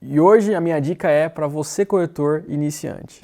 E hoje a minha dica é para você, corretor iniciante.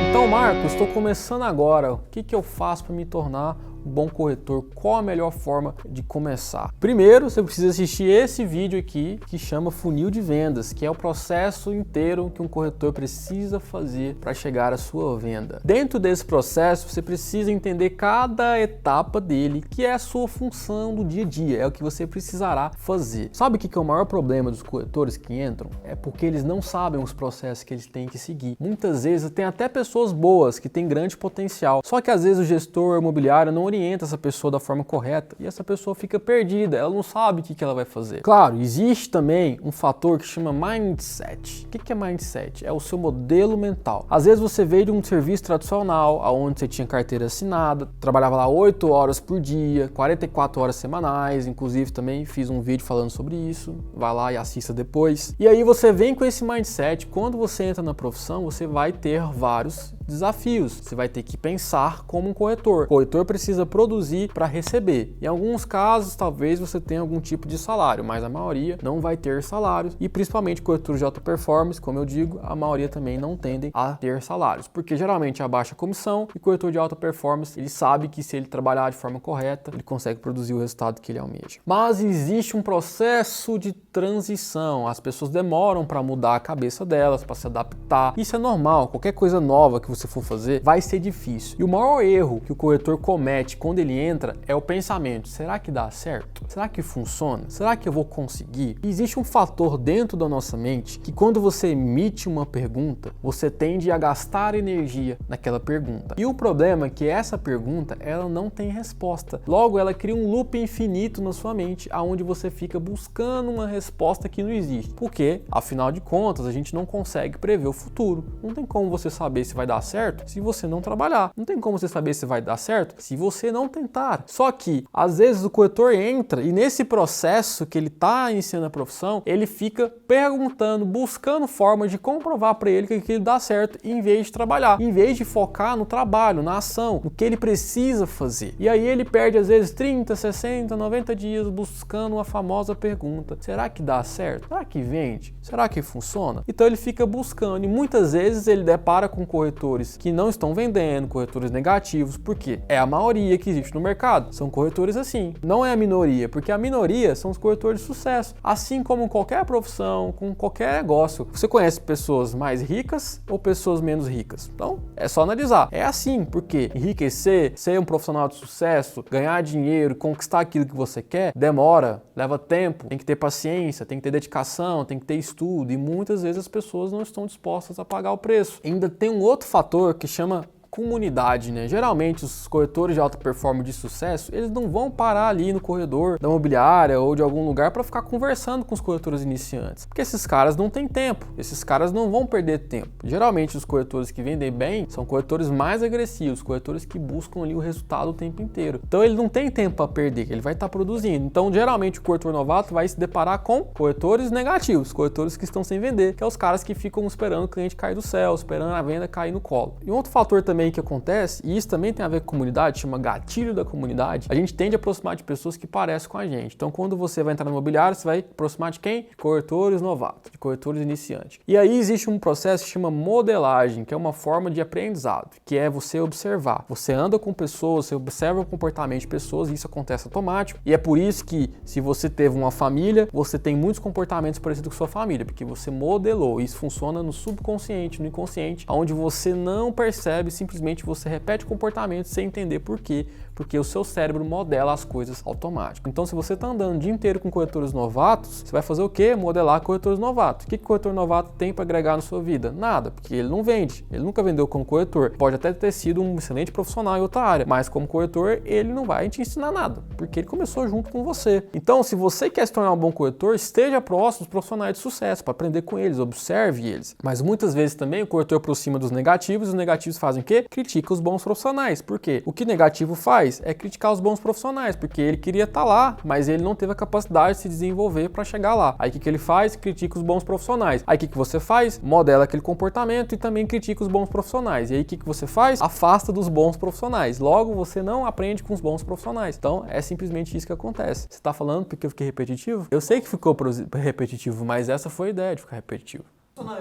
Então, Marcos, estou começando agora. O que eu faço para me tornar um bom corretor? Qual a melhor forma de começar? Primeiro, você precisa assistir esse vídeo aqui que chama Funil de Vendas, que é o processo inteiro que um corretor precisa fazer para chegar à sua venda. Dentro desse processo, você precisa entender cada etapa dele, que é a sua função do dia a dia, é o que você precisará fazer. Sabe o que é o maior problema dos corretores que entram? É porque eles não sabem os processos que eles têm que seguir. Muitas vezes tem até pessoas boas que têm grande potencial, só que às vezes o gestor imobiliário não orienta essa pessoa da forma correta e essa pessoa fica perdida, ela não sabe o que ela vai fazer. Claro, existe também um fator que chama mindset. O que é mindset? É o seu modelo mental. Às vezes você veio de um serviço tradicional, onde você tinha carteira assinada, trabalhava lá 8 horas por dia, 44 horas semanais, inclusive também fiz um vídeo falando sobre isso, vai lá e assista depois. E aí você vem com esse mindset, quando você entra na profissão, você vai ter vários desafios. Você vai ter que pensar como um corretor. O corretor precisa produzir para receber. Em alguns casos, talvez você tenha algum tipo de salário, mas a maioria não vai ter salários. E principalmente corretores de alta performance, como eu digo, a maioria também não tendem a ter salários, porque geralmente é baixa comissão e corretor de alta performance, ele sabe que se ele trabalhar de forma correta, ele consegue produzir o resultado que ele almeja. Mas existe um processo de transição. As pessoas demoram para mudar a cabeça delas, para se adaptar. Isso é normal. Qualquer coisa nova que você for fazer vai ser difícil. E o maior erro que o corretor comete quando ele entra é o pensamento: será que dá certo? Será que funciona? Será que eu vou conseguir? E existe um fator dentro da nossa mente que quando você emite uma pergunta, você tende a gastar energia naquela pergunta. E o problema é que essa pergunta, ela não tem resposta. Logo, ela cria um loop infinito na sua mente, onde você fica buscando uma resposta que não existe. Porque, afinal de contas, a gente não consegue prever o futuro. Não tem como você saber se vai dar certo se você não trabalhar. Não tem como você saber se vai dar certo se você não tentar. Só que, às vezes, o corretor entra e nesse processo que ele está iniciando a profissão, ele fica perguntando, buscando formas de comprovar para ele que aquilo dá certo em vez de trabalhar, em vez de focar no trabalho, na ação, no que ele precisa fazer. E aí ele perde, às vezes, 30, 60, 90 dias buscando a famosa pergunta: será que dá certo? Será que vende? Será que funciona? Então ele fica buscando e muitas vezes ele depara com corretores que não estão vendendo, corretores negativos, porque é a maioria que existe no mercado. São corretores assim. Não é a minoria, porque a minoria são os corretores de sucesso. Assim como qualquer profissão, com qualquer negócio. Você conhece pessoas mais ricas ou pessoas menos ricas? Então, é só analisar. É assim, porque enriquecer, ser um profissional de sucesso, ganhar dinheiro, conquistar aquilo que você quer, demora, leva tempo, tem que ter paciência, tem que ter dedicação, tem que ter estudo e muitas vezes as pessoas não estão dispostas a pagar o preço. Ainda tem um outro fator que chama comunidade, né? Geralmente os corretores de alta performance de sucesso, eles não vão parar ali no corredor da imobiliária ou de algum lugar para ficar conversando com os corretores iniciantes, porque esses caras não têm tempo, esses caras não vão perder tempo. Geralmente os corretores que vendem bem são corretores mais agressivos, corretores que buscam ali o resultado o tempo inteiro. Então ele não tem tempo para perder, ele vai estar produzindo. Então geralmente o corretor novato vai se deparar com corretores negativos, corretores que estão sem vender, que é os caras que ficam esperando o cliente cair do céu, esperando a venda cair no colo. E um outro fator também que acontece, e isso também tem a ver com comunidade, chama gatilho da comunidade, a gente tende a aproximar de pessoas que parecem com a gente. Então quando você vai entrar no imobiliário, você vai aproximar de quem? De corretores novatos, de corretores iniciantes. E aí existe um processo que chama modelagem, que é uma forma de aprendizado, que é você observar. Você anda com pessoas, você observa o comportamento de pessoas e isso acontece automático. E é por isso que se você teve uma família, você tem muitos comportamentos parecidos com sua família, porque você modelou. Isso funciona no subconsciente, no inconsciente, onde você não percebe, simplesmente você repete o comportamento sem entender por quê, porque o seu cérebro modela as coisas automático. Então, se você está andando o dia inteiro com corretores novatos, você vai fazer o quê? Modelar corretores novatos. O que o corretor novato tem para agregar na sua vida? Nada, porque ele não vende, ele nunca vendeu como corretor. Pode até ter sido um excelente profissional em outra área, mas como corretor, ele não vai te ensinar nada, porque ele começou junto com você. Então, se você quer se tornar um bom corretor, esteja próximo dos profissionais de sucesso para aprender com eles, observe eles. Mas muitas vezes também o corretor aproxima dos negativos, e os negativos fazem o quê? quê? Critica os bons profissionais. Por quê? O que negativo faz é criticar os bons profissionais, porque ele queria estar lá, mas ele não teve a capacidade de se desenvolver para chegar lá. Aí o que ele faz? Critica os bons profissionais. Aí o que você faz? Modela aquele comportamento e também critica os bons profissionais. E aí o que você faz? Afasta dos bons profissionais. Logo, você não aprende com os bons profissionais. Então, é simplesmente isso que acontece. Você está falando porque eu fiquei repetitivo? Eu sei que ficou repetitivo, mas essa foi a ideia de ficar repetitivo.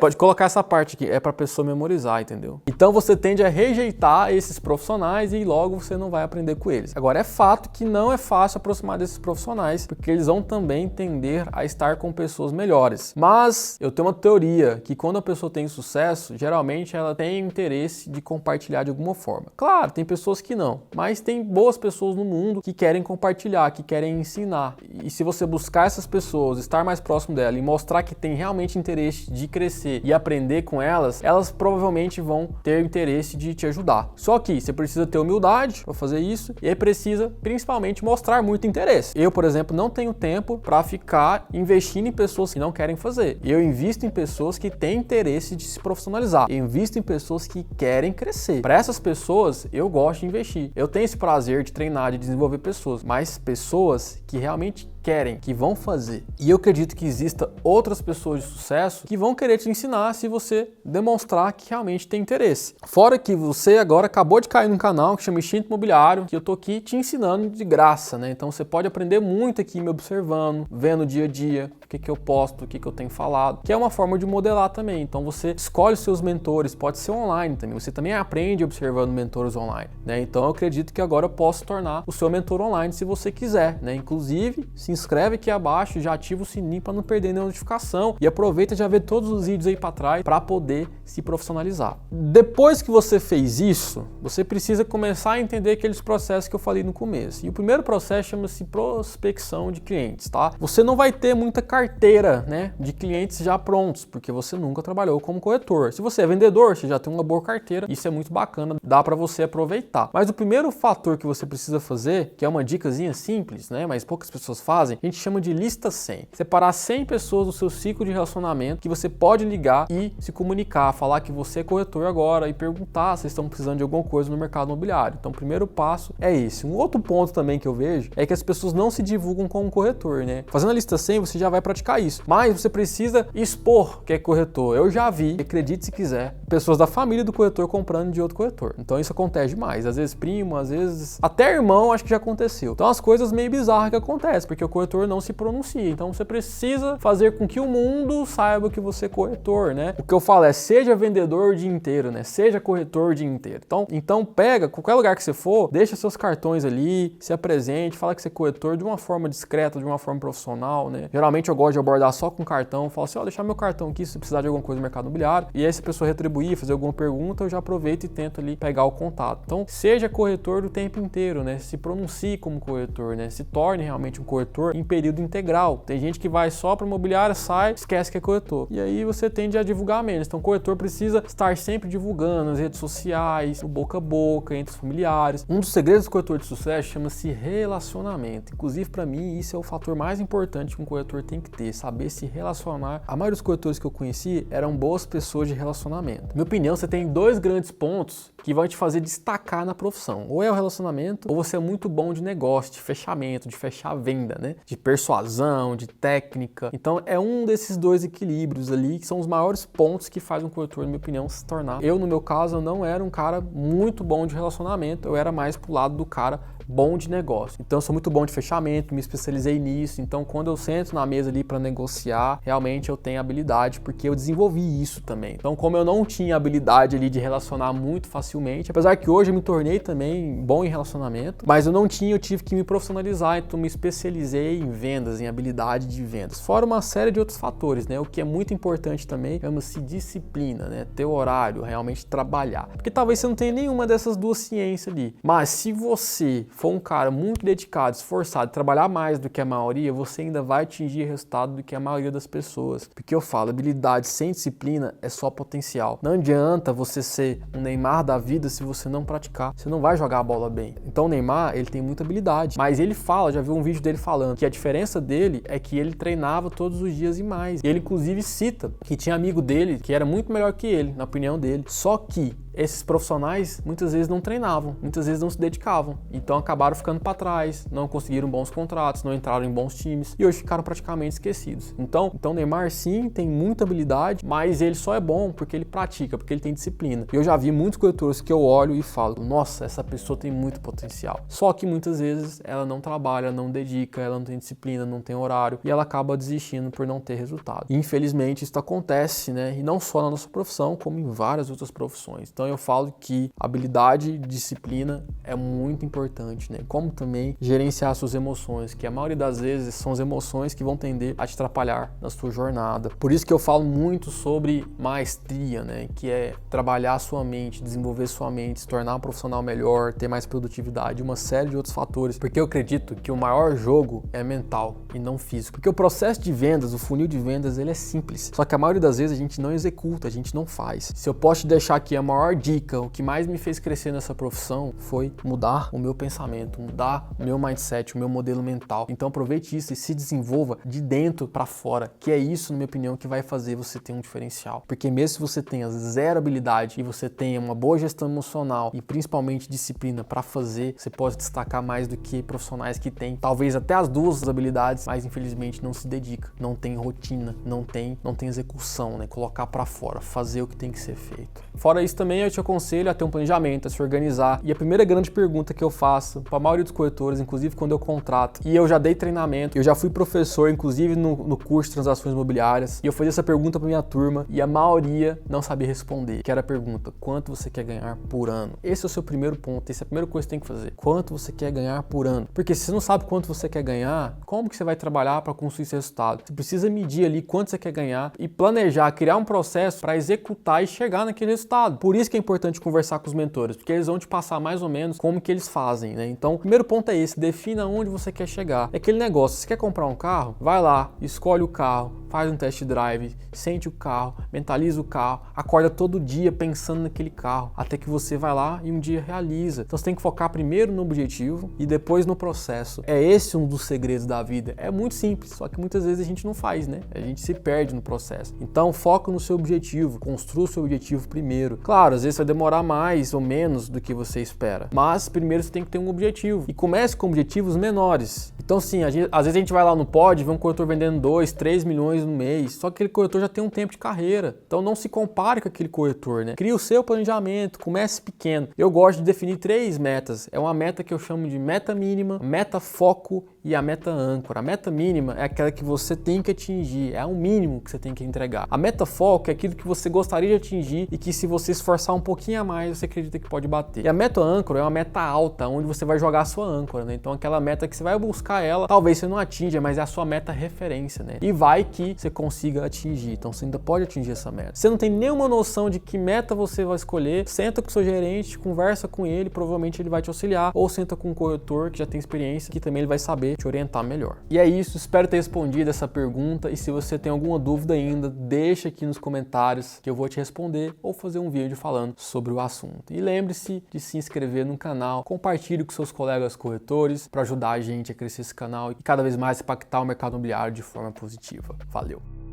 Pode colocar essa parte aqui, é para a pessoa memorizar, entendeu? Então você tende a rejeitar esses profissionais e logo você não vai aprender com eles. Agora é fato que não é fácil aproximar desses profissionais, porque eles vão também tender a estar com pessoas melhores. Mas eu tenho uma teoria que quando a pessoa tem sucesso, geralmente ela tem interesse de compartilhar de alguma forma. Claro, tem pessoas que não, mas tem boas pessoas no mundo que querem compartilhar, que querem ensinar. E se você buscar essas pessoas, estar mais próximo dela e mostrar que tem realmente interesse de crescer e aprender com elas, elas provavelmente vão ter interesse de te ajudar. Só que você precisa ter humildade para fazer isso e aí precisa principalmente mostrar muito interesse. Eu, por exemplo, não tenho tempo para ficar investindo em pessoas que não querem fazer. Eu invisto em pessoas que têm interesse de se profissionalizar. Eu invisto em pessoas que querem crescer. Para essas pessoas, eu gosto de investir. Eu tenho esse prazer de treinar, de desenvolver pessoas, mas pessoas que realmente querem, que vão fazer. E eu acredito que exista outras pessoas de sucesso que vão querer te ensinar se você demonstrar que realmente tem interesse. Fora que você agora acabou de cair num canal que chama Instinto Imobiliário, que eu tô aqui te ensinando de graça, né? Então você pode aprender muito aqui me observando, vendo o dia a dia, o que eu posto, o que eu tenho falado, que é uma forma de modelar também. Então você escolhe os seus mentores, pode ser online também. Você também aprende observando mentores online, né? Então eu acredito que agora eu posso tornar o seu mentor online se você quiser, né? Inclusive, se inscreve aqui abaixo, já ativa o sininho para não perder nenhuma notificação e aproveita já ver todos os vídeos aí para trás para poder se profissionalizar. Depois que você fez isso, você precisa começar a entender aqueles processos que eu falei no começo. E o primeiro processo chama-se prospecção de clientes, tá? Você não vai ter muita carteira, né, de clientes já prontos, porque você nunca trabalhou como corretor. Se você é vendedor, você já tem uma boa carteira, isso é muito bacana, dá para você aproveitar. Mas o primeiro fator que você precisa fazer, que é uma dicasinha simples, né, mas poucas pessoas fazem, a gente chama de lista 100. Separar 100 pessoas do seu ciclo de relacionamento que você pode ligar e se comunicar, falar que você é corretor agora e perguntar se estão precisando de alguma coisa no mercado imobiliário. Então o primeiro passo é esse. Um outro ponto também que eu vejo é que as pessoas não se divulgam como corretor, né? Fazendo a lista 100 você já vai praticar isso, mas você precisa expor que é corretor. Eu já vi, acredite se quiser, pessoas da família do corretor comprando de outro corretor. Então isso acontece demais. Às vezes primo, às vezes até irmão, acho que já aconteceu. Então as coisas meio bizarras que acontecem, porque o corretor não se pronuncia. Então você precisa fazer com que o mundo saiba que você é corretor, né? O que eu falo é seja vendedor o dia inteiro, né? Seja corretor o dia inteiro. Então pega, qualquer lugar que você for, deixa seus cartões ali, se apresente, fala que você é corretor de uma forma discreta, de uma forma profissional, né? Geralmente eu gosto de abordar só com cartão, falo assim, ó, deixar meu cartão aqui se precisar de alguma coisa no mercado imobiliário. E aí se a pessoa retribuir, fazer alguma pergunta, eu já aproveito e tento ali pegar o contato. Então seja corretor do tempo inteiro, né? Se pronuncie como corretor, né? Se torne realmente um corretor em período integral. Tem gente que vai só para imobiliária, sai, esquece que é corretor. E aí você tende a divulgar menos. Então o corretor precisa estar sempre divulgando nas redes sociais, no boca a boca, entre os familiares. Um dos segredos do corretor de sucesso chama-se relacionamento. Inclusive, para mim, isso é o fator mais importante que um corretor tem que ter, saber se relacionar. A maioria dos corretores que eu conheci eram boas pessoas de relacionamento. Na minha opinião, você tem dois grandes pontos que vão te fazer destacar na profissão. Ou é o relacionamento, ou você é muito bom de negócio, de fechamento, de fechar a venda, né? De persuasão, de técnica. Então, é um desses dois equilíbrios ali que são os maiores pontos que faz um corretor, na minha opinião, se tornar. Eu, no meu caso, eu não era um cara muito bom de relacionamento, eu era mais pro lado do cara bom de negócio. Então eu sou muito bom de fechamento, me especializei nisso. Então quando eu sento na mesa ali para negociar, realmente eu tenho habilidade porque eu desenvolvi isso também. Então como eu não tinha habilidade ali de relacionar muito facilmente, apesar que hoje eu me tornei também bom em relacionamento, mas eu tive que me profissionalizar, então me especializei em vendas, em habilidade de vendas. Fora uma série de outros fatores, né? O que é muito importante também, chama-se disciplina, né? Ter horário, realmente trabalhar. Porque talvez você não tenha nenhuma dessas duas ciências ali, mas se você for um cara muito dedicado, esforçado, trabalhar mais do que a maioria, você ainda vai atingir resultado do que a maioria das pessoas. Porque eu falo, habilidade sem disciplina é só potencial. Não adianta você ser um Neymar da vida se você não praticar. Você não vai jogar a bola bem. Então o Neymar, ele tem muita habilidade. Mas ele fala, já viu um vídeo dele falando, que a diferença dele é que ele treinava todos os dias e mais. Ele inclusive cita que tinha amigo dele que era muito melhor que ele, na opinião dele. Só que esses profissionais muitas vezes não treinavam, muitas vezes não se dedicavam, então acabaram ficando para trás, não conseguiram bons contratos, não entraram em bons times e hoje ficaram praticamente esquecidos. Então o Neymar sim tem muita habilidade, mas ele só é bom porque ele pratica, porque ele tem disciplina. Eu já vi muitos corretores que eu olho e falo, nossa, essa pessoa tem muito potencial. Só que muitas vezes ela não trabalha, não dedica, ela não tem disciplina, não tem horário e ela acaba desistindo por não ter resultado. E, infelizmente isso acontece, né? E não só na nossa profissão, como em várias outras profissões. Então eu falo que habilidade e disciplina é muito importante, né? Como também gerenciar suas emoções, que a maioria das vezes são as emoções que vão tender a te atrapalhar na sua jornada. Por isso que eu falo muito sobre maestria, né? Que é trabalhar a sua mente, desenvolver sua mente, se tornar um profissional melhor, ter mais produtividade, uma série de outros fatores. Porque eu acredito que o maior jogo é mental e não físico. Porque o processo de vendas, o funil de vendas, ele é simples. Só que a maioria das vezes a gente não executa, a gente não faz. Se eu posso te deixar aqui a maior dica, o que mais me fez crescer nessa profissão foi mudar o meu pensamento, mudar o meu mindset, o meu modelo mental. Então aproveite isso e se desenvolva de dentro para fora, que é isso, na minha opinião, que vai fazer você ter um diferencial. Porque mesmo se você tenha zero habilidade e você tenha uma boa gestão emocional e principalmente disciplina para fazer, você pode destacar mais do que profissionais que têm talvez até as duas habilidades, mas infelizmente não se dedica, não tem rotina, não tem execução, né? Colocar para fora, fazer o que tem que ser feito. Fora isso também eu te aconselho a ter um planejamento, a se organizar. E a primeira grande pergunta que eu faço para a maioria dos corretores, inclusive quando eu contrato, e eu já dei treinamento, eu já fui professor, inclusive no curso de transações imobiliárias, e eu fazia essa pergunta para minha turma e a maioria não sabia responder, que era a pergunta: quanto você quer ganhar por ano? Esse é o seu primeiro ponto, essa é a primeira coisa que você tem que fazer. Quanto você quer ganhar por ano? Porque se você não sabe quanto você quer ganhar, como que você vai trabalhar para construir esse resultado? Você precisa medir ali quanto você quer ganhar e planejar, criar um processo para executar e chegar naquele resultado. Por isso que é importante conversar com os mentores, porque eles vão te passar mais ou menos como que eles fazem, né? Então, o primeiro ponto é esse: defina onde você quer chegar. É aquele negócio, você quer comprar um carro? Vai lá, escolhe o carro, faz um test drive, sente o carro, mentaliza o carro, acorda todo dia pensando naquele carro, até que você vai lá e um dia realiza. Então você tem que focar primeiro no objetivo e depois no processo. É esse um dos segredos da vida. É muito simples, só que muitas vezes a gente não faz, né? A gente se perde no processo. Então foca no seu objetivo, construa o seu objetivo primeiro. Claro, às vezes vai demorar mais ou menos do que você espera, mas primeiro você tem que ter um objetivo e comece com objetivos menores. Então sim, às vezes a gente vai lá no pod, vê um corretor vendendo 2, 3 milhões no mês, só que aquele corretor já tem um tempo de carreira, então não se compare com aquele corretor, né? Crie o seu planejamento, comece pequeno. Eu gosto de definir 3 metas, é uma meta que eu chamo de meta mínima, meta foco e a meta âncora. A meta mínima é aquela que você tem que atingir, é o mínimo que você tem que entregar. A meta foco é aquilo que você gostaria de atingir e que se você esforçar um pouquinho a mais, você acredita que pode bater. E a meta âncora é uma meta alta, onde você vai jogar a sua âncora, né? Então aquela meta que você vai buscar ela, talvez você não atinja, mas é a sua meta referência, né? E vai que você consiga atingir, então você ainda pode atingir essa meta. Você não tem nenhuma noção de que meta você vai escolher, senta com o seu gerente, conversa com ele, provavelmente ele vai te auxiliar, ou senta com um corretor que já tem experiência, que também ele vai saber te orientar melhor. E é isso, espero ter respondido essa pergunta, e se você tem alguma dúvida ainda, deixa aqui nos comentários que eu vou te responder ou fazer um vídeo falando sobre o assunto. E lembre-se de se inscrever no canal, compartilhe com seus colegas corretores para ajudar a gente a crescer esse canal e cada vez mais impactar o mercado imobiliário de forma positiva. Valeu!